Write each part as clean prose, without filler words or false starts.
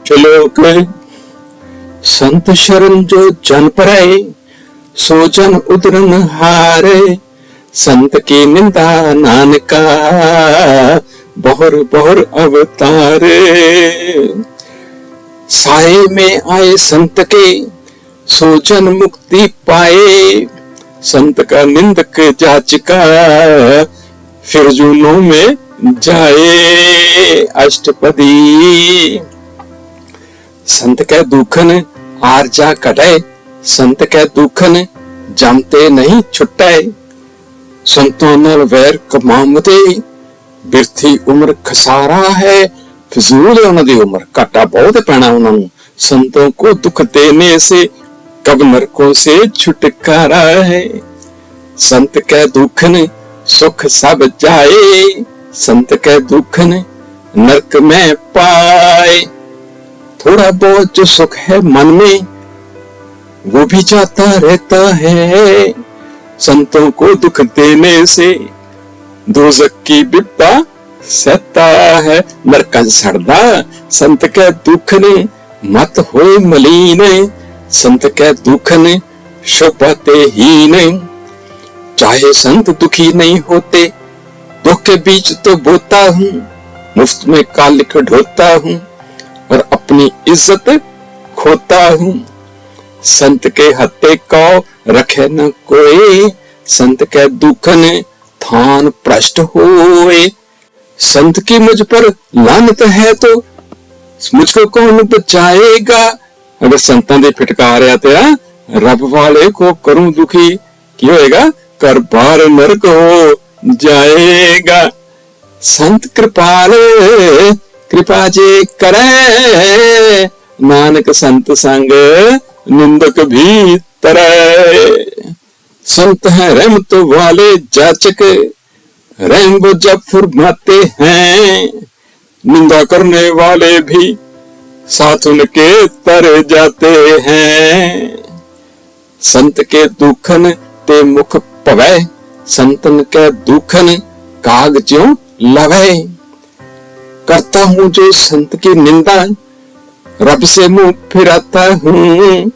श्लोक। संत शरण जो जन परै, सो जन उदरन हारे। संत की निंदा नानका, बहुर बहुर अवतारे। साए में आए संत के, सो जन मुक्ति पाए। संत का निंदक जाचिका, फिर जूनों में जाए। अष्टपदी। संत के दुखन आरजा कटे, संत के दुखन जमते नहीं छुटे। संतों नाल वैर कमामते, बिरथी उम्र खसारा है। फिजूल है उन्होंने उम्र, घाटा बहुत पैना उन्होंने। संतों को दुख देने से कब नरकों से छुटकारा है। संत के दुखन सुख सब जाए, संत के दुखन नरक में पाए। थोड़ा बहुत जो सुख है मन में, वो भी जाता रहता है। संतों को दुख देने से दोजख की विपदा सहता है। नरक सड़दा संत के दुख ने, मत होए मलीन। संत के दुख ने शोभाते ही नहीं। चाहे संत दुखी नहीं होते, दुख के बीच तो बोता हूँ। मुफ्त में कालिक ढोता हूँ और अपनी इज्जत खोता हूँ। संत के हत्ते को रखे न कोई, संत के दुख ने थान भ्रष्ट होए। संत की मुझ पर लानत है तो मुझको कौन बचाएगा। अगर संतां दी फिटकार आते रब वाले को करूं दुखी, की होएगा, कर बार नरक हो जाएगा। संत कृपाल कृपा जे करे, नानक संत संग निंदक भी तरे। संत है रहमत वाले जाचक, रहम वो जब फरमाते हैं। निंदा करने वाले भी साथ उनके तर जाते हैं। संत के दुखन ते मुख पवै, संतन के दुखन काग ज्यों लवै। करता हूं जो संत की निंदा, रब से मुंह फिराता हूं।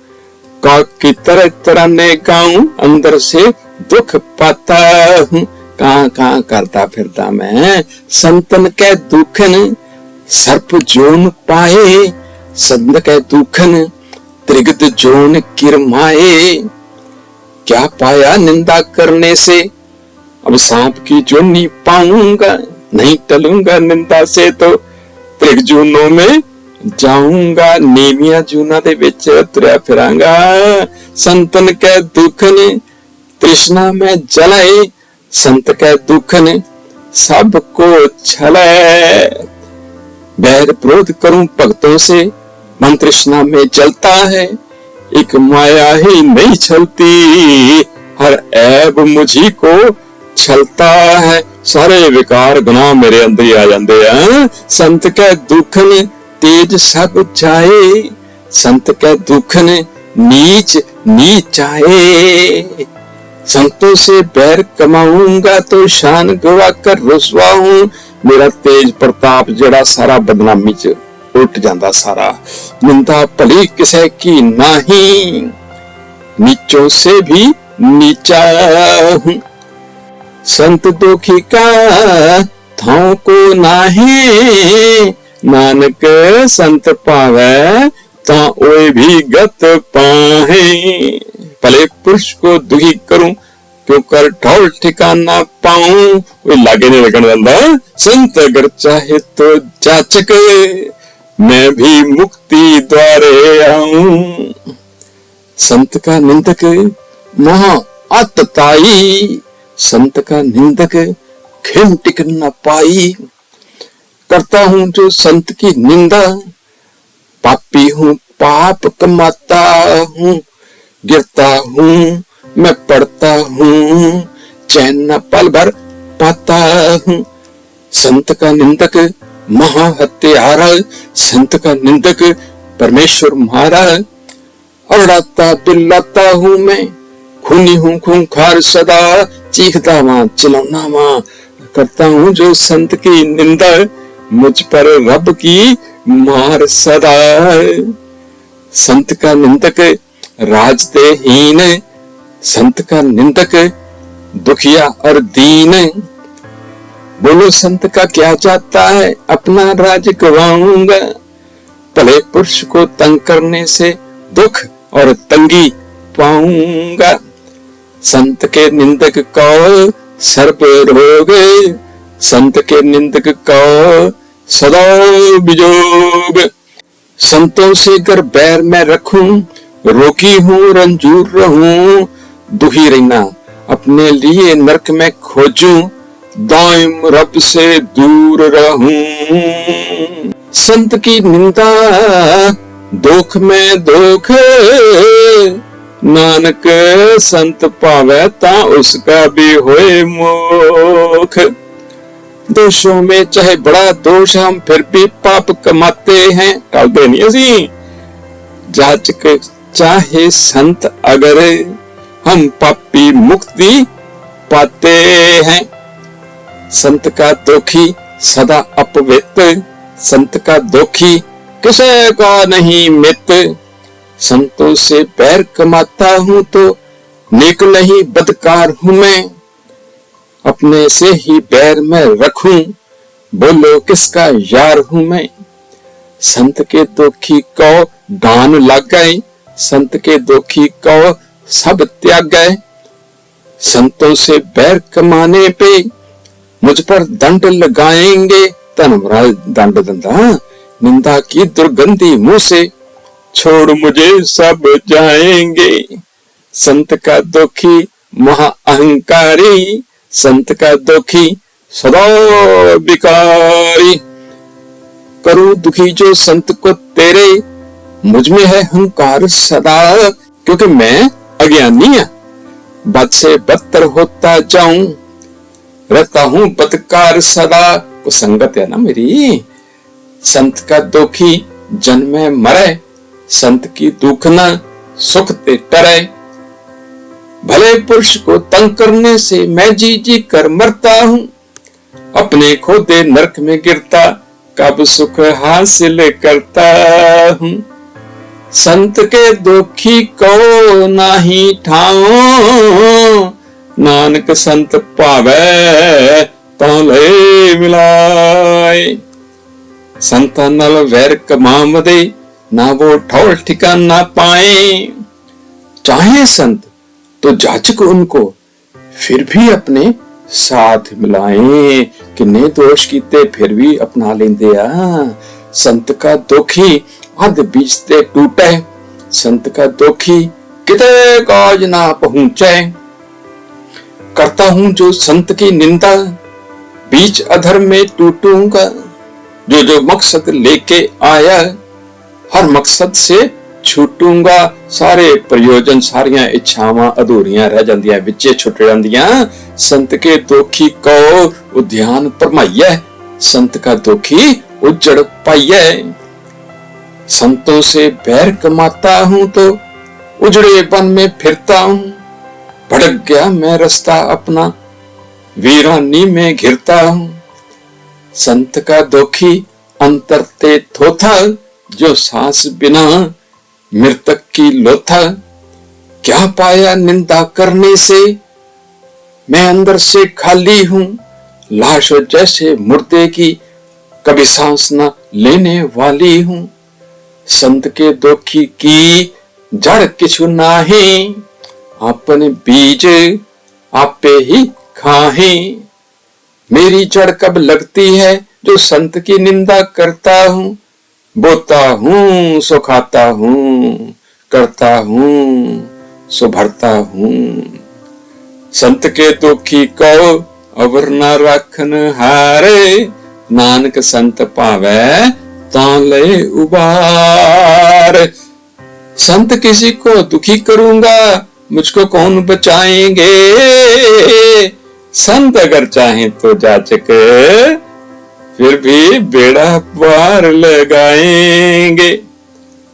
काग की तरह तराने गाऊं, अंदर से दुख पाता हूं। कहां करता फिरता मैं। संतन के दुखन सर्प जोन पाए, संत के दुखन त्रिगत जोन किरमाए। क्या पाया निंदा करने से, अब सांप की जोनी पाऊंगा। नहीं टलूंगा निंदा से तो त्रिग जूनों में जाऊंगा। नीवियां जूना दे विच तुरया फिरांगा। संतन के दुखन तृष्णा में जलाए, संत के दुखन सबको छलाए। बैर विरोध करूं भक्तों से, मन तृष्णा में जलता है। एक माया ही नहीं छलती, हर ऐब मुझी को छलता है। सारे विकार गुनाह मेरे अंदर ही आ जाते हैं। संत के दुखन तेज सब जाए, संत के दुखन नीच नीचाए। संतों से बैर कमाऊंगा तो शान गवा कर रुसवा हूं। मेरा तेज प्रताप जड़ा सारा बदनामी च उठ जाता सारा। निंदा भली किसे की नहीं, नीचों से भी नीचा हूं। संत दुखी का थां को नाहे, नानक संत पावे ता ओए भी गत पाहे। भले पुरुष को दुखी करूं, क्यों कर ढोल ठिकाना पाऊं। कोई लागे नहीं लगन वाला। संत अगर चाहे तो जाचक, मैं भी मुक्ति द्वारे आऊं। संत का निंदक महा अतताई, संत का निंदक खिन टिक न पाई। करता हूं जो संत की निंदा, पापी हूं पाप कमाता हूं। गिरता हूं मैं पढ़ता हूं, चैन न पल भर पाता हूं। संत का निंदक महा हत्यारा, संत का निंदक परमेश्वर मारा। अड़ाता बिल्लाता हूं मैं, खूनी हूं खूंखार सदा। चीखता वहां चिल्लाना वहां, करता हूं जो संत की निंदा। मुझ पर रब की मार सदा। संत का निंदक राजते हीन, संत का निंदक दुखिया और दीन। बोलो संत का क्या जाता है, अपना राज गवाऊंगा। भले पुरुष को तंग करने से दुख और तंगी पाऊंगा। संत के निंदक को सर्प रोग, संत के निंदक को सदा विजोग। संतों से अगर बैर में रखूं, रोगी हूं रंजूर रहूं। दुखी रहना अपने लिए नरक में खोजूं, दायम रब से दूर रहूं। संत की निंदा दुख में दुख, नानक संत पावे ता उसका भी होए मोख। दोषों में चाहे बड़ा दोष, हम फिर भी पाप कमाते हैं, टालते नहीं असी। जाचक चाहे संत अगर, हम पापी मुक्ति पाते हैं। संत का दोखी सदा अपवित्र, संत का दोखी किसे का नहीं मित। संतों से बैर कमाता हूं तो नेक नहीं बदकार हूं मैं। अपने से ही बैर में रखूं, बोलो किसका यार हूं मैं। संत के दोखी को दान लग गए, संत के दोखी को सब त्याग गए। संतों से बैर कमाने पे मुझ पर दंड लगाएंगे, धर्मराज दंड दंदा। निंदा की दुर्गंधी मुंह से छोड़ मुझे सब जाएंगे। संत का दोखी महा अहंकारी, संत का दोखी सदा विकारी। करूं दुखी जो संत को तेरे, मुझ में है अहंकार सदा। क्योंकि मैं अज्ञानी है, बद से बदतर होता जाऊं, रहता हूं बदकार सदा। वो संगत है ना मेरी। संत का दोखी जन्मे मरे, संत की दुख न सुख ते टरे। भले पुरुष को तंग करने से मैं जी जी कर मरता हूं, अपने खोदे नरक में गिरता कब सुख हासिल करता हूं। संत के दोखी को नाही ठाओ, नानक संत पावे ताले मिलाए। संता नल वैर कमाम दे, ना वो ठौर ठिकाना पाए। चाहे संत तो जाचक उनको, फिर भी अपने साथ मिलाए। किन्ने दोष कीते फिर भी अपना लेंदे आ। संत का दोखी अध बीच ते टूटे, संत का दोखी किते काज ना पहुंचे। करता हूं जो संत की निंदा, बीच अधर्म में टूटूंगा। जो जो मकसद लेके आया, हर मकसद से छूटूंगा। सारे प्रयोजन सारियां इच्छावां अधूरियां रह जांदियां, विचे छुट जांदियां। संत के दोखी को उद्यान परमाइए, संत का दोखी उजड़ पाइए। संतों से बैर कमाता हूं तो उजड़े वन में फिरता हूं। भटक गया मैं रास्ता अपना, वीरानी में घिरता हूं। संत का दोखी अंतर ते थोथा, जो सांस बिना मृतक की लोथा। क्या पाया निंदा करने से, मैं अंदर से खाली हूं। लाश जैसे मुर्दे की, कभी सांस न लेने वाली हूं। संत के दोखी की जड़ किछु नाही, अपने बीज आपे ही खाहे। मेरी जड़ कब लगती है, जो संत की निंदा करता हूं। बोता हूं सो खाता हूं, करता हूं सो भरता हूं। संत के दोखी को अवर न रखन हारे, नानक संत पावे ताले उबार। संत किसी को दुखी करूंगा, मुझको कौन बचाएंगे। संत अगर चाहे तो जाचक, फिर भी बेड़ा पार लगाएंगे।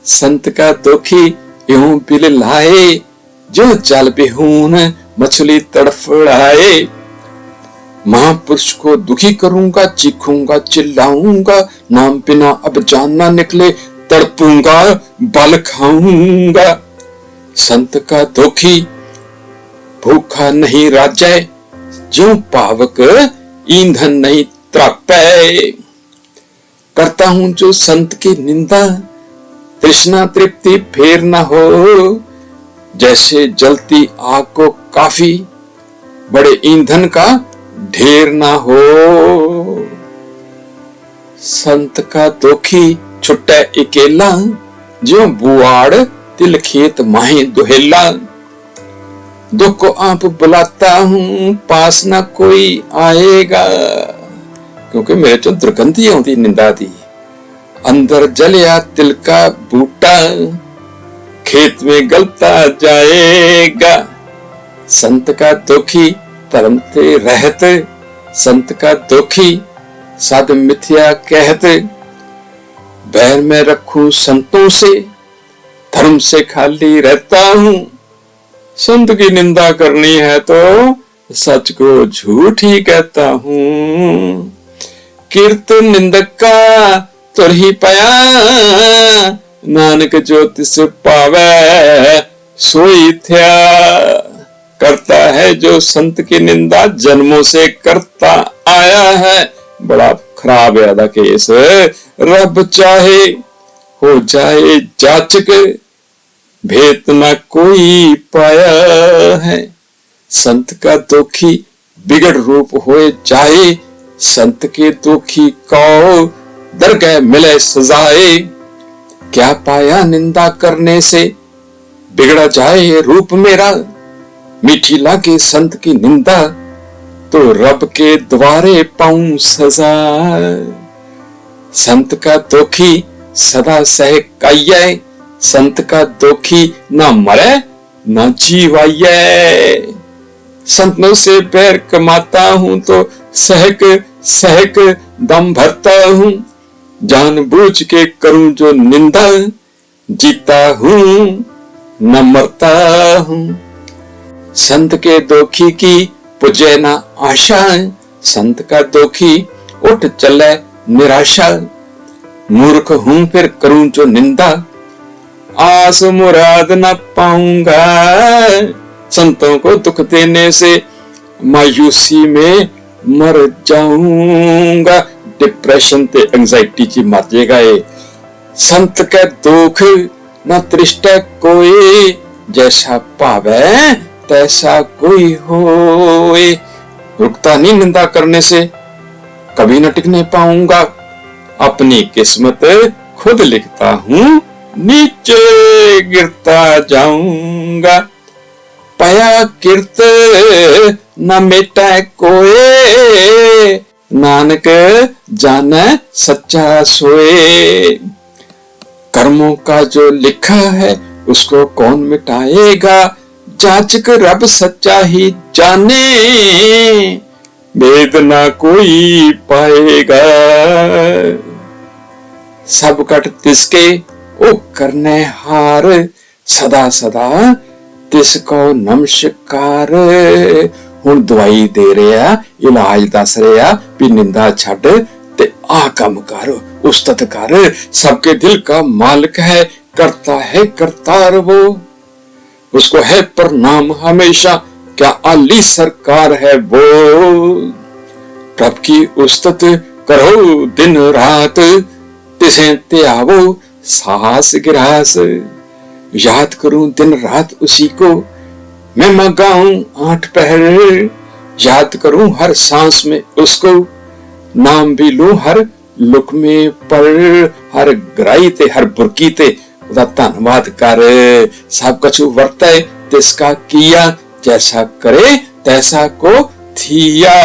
संत का दोखी यूं बिल लाए, जो जल बिहून मछली तड़फड़ाए। महापुरुष को दुखी करूंगा, चीखूंगा, चिल्लाऊंगा, नाम बिना अब जान ना निकले, तड़पूंगा, बल खाऊंगा। संत का दुखी भूखा नहीं राजै, ज्यों पावक ईंधन नहीं त्रापै। करता हूं जो संत की निंदा, तृष्णा तृप्ति फेर न हो। जैसे जलती आग को काफी, बड़े ईंधन का ढेर ना हो। संत का दोखी छुट्टे अकेला, ज्यों बुआड़ तिल खेत माहे दुहेला। दुख को आप बुलाता हूं, पास ना कोई आएगा, क्योंकि मेरे चो दुर्गंधी आती निंदा दी। अंदर जलिया तिल का बूटा, खेत में गलता जाएगा। संत का दुखी धर्म ते रहत, संत का दुखी साध मिथ्या कहत। बैर में रखूं संतों से, धर्म से खाली रहता हूं। संत की निंदा करनी है तो सच को झूठ ही कहता हूं। कीर्त निंदक का तुर ही पाया, नानक जो तिस पावे सोई थया। करता है जो संत की निंदा, जन्मों से करता आया है। बड़ा खराब है अदा केस। रब चाहे हो जाए जाचक, भेद न कोई पाया है। संत का दुखी बिगड़ रूप होए जाए, संत के दुखी को दरगाह मिले सजाए। क्या पाया निंदा करने से, बिगड़ा जाए रूप मेरा। मीठी लागे संत की निंदा, तो रब के द्वारे पाऊं सजा। संत का दुखी सदा सह काये, संत का दुखी ना मरे ना जीवाये। संतों से पैर कमाता हूं तो सहक सहक दम भरता हूं। जानबूझ के करूं जो निंदा, जीता हूं न मरता हूं। संत के दुखी की पुजे ना आशा, संत का दुखी उठ चले निराशा। मूर्ख हूं फिर करूं जो निंदा, आस मुराद न पाऊंगा। संतों को दुख देने से मायूसी में मर जाऊंगा। डिप्रेशन ते एंजाइटी ची मर जाएगा ये। संत के दुख न तृष्टा कोई, जैसा पावे तैसा कोई होए। रुकता नहीं निंदा करने से, कभी न टिकने पाऊंगा। अपनी किस्मत खुद लिखता हूं, नीचे गिरता जाऊंगा। पाया किरत न मिटा कोई, नानक जाने सच्चा सोए। कर्मों का जो लिखा है उसको कौन मिटाएगा। जाचक रब सच्चा ही जाने, भेद ना कोई पाएगा। सब कट तिसके ओ करने हार, सदा सदा तिसको नमस्कार। हुण दवाई दे रहा, इलाज दस रहा भी निंदा छड़ ते आ कम कर, उस्तत कर। सबके दिल का मालिक है, करता है करतार वो। उसको है प्रणाम हमेशा, क्या आली सरकार है वो। प्रभ की उस्तत करो दिन रात, तिसे त्यावो साहस गिरास। याद करूं दिन रात उसी को, मैं मंगाऊं 8 पहर। याद करूं हर सांस में उसको, नाम भी लूं हर लुकमे पर। हर गराई ते हर बुरकी ते उदा धन्यवाद कर। सब कछु वर्ते तिसका किया, जैसा करे तैसा को थिया।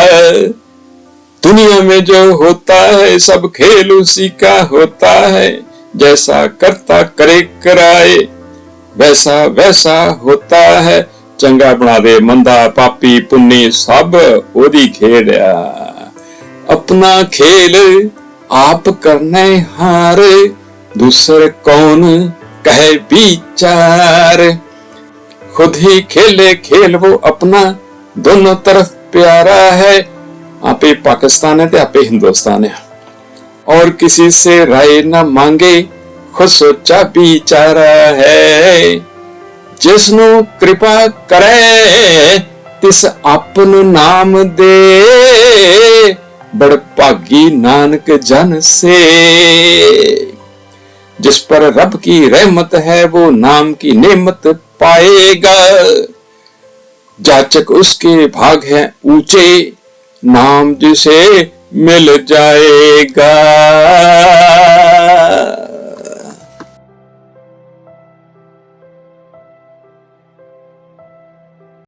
दुनिया में जो होता है सब खेल उसी का होता है। जैसा करता करे कराए, वैसा वैसा होता है। चंगा बना दे मंदा पापी पुन्नी, सब ओदी खेल। अपना खेल आप करने हार, दूसरे कौन कहे विचार। खुद ही खेले खेल वो अपना, दोनों तरफ प्यारा है। आपे पाकिस्तान है ते आपे हिंदुस्तान है। और किसी से राय न मांगे, खुद सोचा विचारा है। जिसनु कृपा करे तिस आपन नाम दे, बड़ भागी नानक जन से। जिस पर रब की रहमत है वो नाम की नेमत पाएगा। जाचक उसके भाग हैं ऊंचे, नाम जिसे मिल जाएगा।